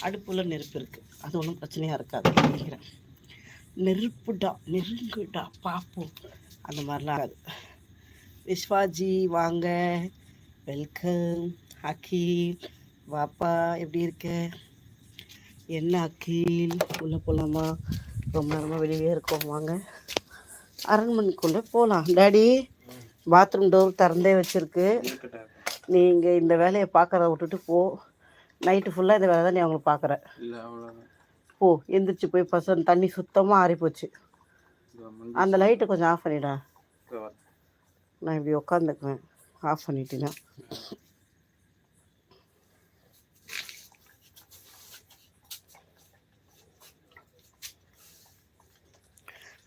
அடுப்புல நெருப்பு இருக்குது, அது ஒன்றும் பிரச்சனையாக இருக்காது நினைக்கிறேன். நெருப்புடா நெருங்குடா பார்ப்போம், அந்த மாதிரிலாம் ஆகாது. விஸ்வாஜி வாங்க, வெல்கம். அகில் வாப்பா, எப்படி இருக்க? என்ன அகில், உள்ளே போகலாமா? ரொம்ப நேரமாக வெளியே இருக்கோம், வாங்க அரண்மனைக்குள்ளே போகலாம். டேடி பாத்ரூம் டோர் திறந்தே வச்சுருக்கு, நீங்கள் இந்த வேலையை பார்க்குறத விட்டுட்டு போ. நைட்டு ஃபுல்லாக இந்த வேலை தான் நீ அவங்களுக்கு பார்க்குற. போ, எந்திரிச்சு போய் பசங்க தண்ணி சுத்தமாக ஆறிப்போச்சு. அந்த லைட்டை கொஞ்சம் ஆஃப் பண்ணிடா. நான் இப்படி உட்காந்துக்குவேன், ஆஃப் பண்ணிட்டீங்கன்னா.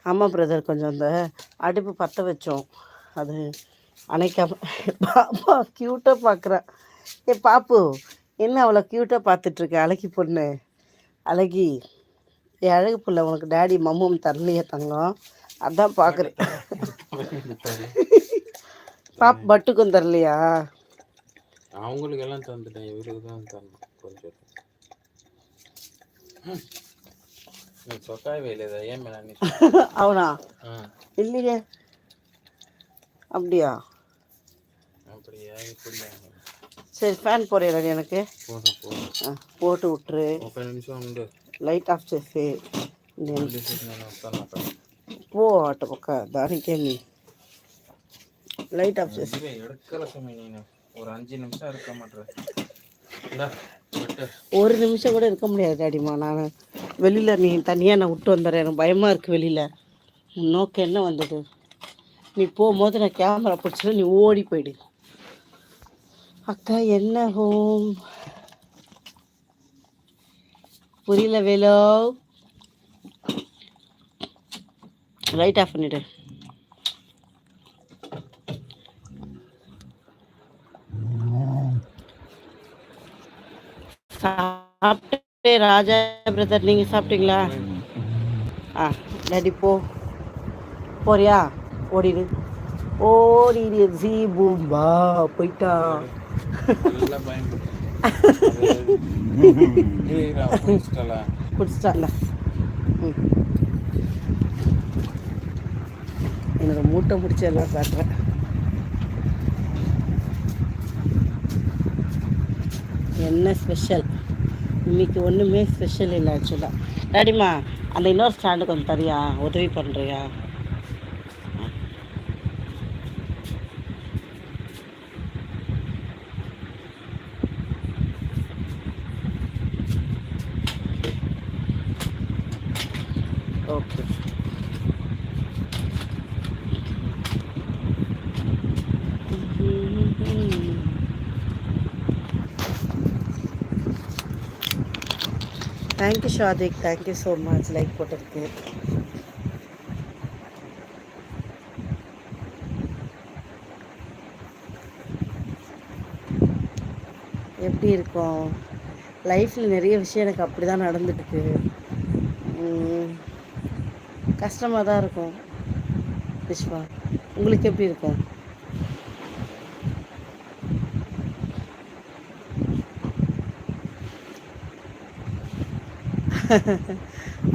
ஆமாம் பிரதர், கொஞ்சம் அந்த அடுப்பு பற்ற வச்சோம், அது அணைக்காம. பாப்பா க்யூட்டாக பார்க்குறேன். ஏ பாப்பு, என்ன அவ்வளோ க்யூட்டாக பார்த்துட்ருக்க அழகி பொண்ணு? அழகி, என் அழகு பிள்ளை, உனக்கு டேடி மம்மும் தரலையே தங்கம், அதான் பார்க்குறேன். பாப் பட்டுக்கும் தரலையா? அவங்களுக்கு எல்லாம் தந்துட்டேன், இவருக்கு தான் தரணும் கொஞ்சம். அவனா? இல்லையே. அப்படியா? சரி, ஃபேன் போடுறா எனக்கு. போட்டு விட்டுரு. லைட் ஆஃப் చేసి போ అటు పక్క దానికేమి லைட் ஆஃப் చేసి ஒரு 5 நிமிஷம் இருக்க மாட்டேன். ஒரு நிமிஷம் கூட இருக்க முடியாது டாடிமா. நான் வெளியில் நீ தனியாக நான் விட்டு வந்துடுறேன், எனக்கு பயமாக இருக்குது வெளியில். நோக்க என்ன வந்தது? நீ போகும்போது நான் கேமரா பிடிச்சிட்டு நீ ஓடி போயிடு. அக்கா என்ன ஹோம் புரியல வேலோ. Light off பண்ணிவிடு. சாப்பிட்டு ராஜா பிரதர், நீங்கள் சாப்பிட்டீங்களா? டாடி போ, போறியா? ஓடிடு ஓடிடு. ஜி பூம்பா போயிட்டா. பிடிச்சிட்டால. என்னோட மூட்டை பிடிச்சி எல்லாம் காட்டுறேன். என்ன ஸ்பெஷல் இன்னைக்கு? ஒன்றுமே ஸ்பெஷல் இல்லை ஆக்சுவலாக. டாடிமா, அந்த இன்னொரு ஸ்டாண்டு கொஞ்சம் தரியா, உதவி பண்ணுறியா? Okay. Thank you Shadik, thank you so much like போட்டிருக்கு. எப்படி இருக்கும் லைஃப்பில்? நிறைய விஷயம் எனக்கு அப்படி தான் நடந்துட்டுருக்கு. கஷ்டமாக தான் இருக்கும். விஸ்வா, உங்களுக்கு எப்படி இருக்கும்?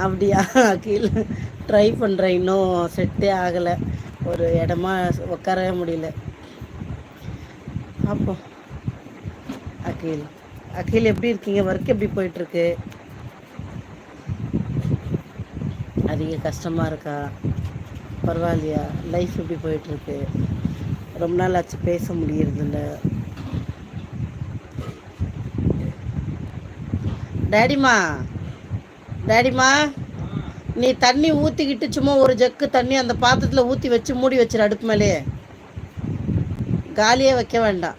அப்படியா? கீழே ட்ரை பண்ணுறேன், இன்னும் செட்டே ஆகலை. ஒரு இடமா உட்காரவே முடியல. அப்போ அகில், அகில் எப்படி இருக்கீங்க? ஒர்க் எப்படி போயிட்டுருக்கு? அதிக கஷ்டமாக இருக்கா? பரவாயில்லையா? லைஃப் எப்படி போயிட்டுருக்கு? ரொம்ப நாள் ஆச்சு பேச முடியறதில்ல. டேடிமா, டேடிமா, நீ தண்ணி ஊற்றிக்கிட்டு சும்மா ஒரு ஜக்கு தண்ணி அந்த பாத்திரத்தில் ஊற்றி வச்சு மூடி வச்சிரு. அடுப்பு மேலே காலியே வைக்க வேண்டாம்.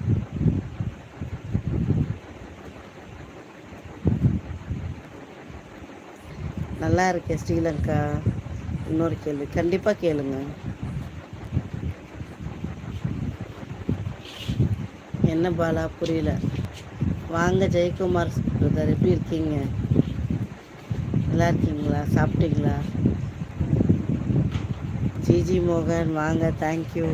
நல்லா இருக்கே ஸ்ரீலங்கா. இன்னொரு கேள்வி கண்டிப்பாக கேளுங்க. என்ன பாலா, புரியல. வாங்க ஜெயக்குமார் பிரதர், எப்படி இருக்கீங்க? நல்லா இருக்கீங்களா? சாப்பிட்டீங்களா? ஜிஜி மோகன் வாங்க, தேங்க்யூ.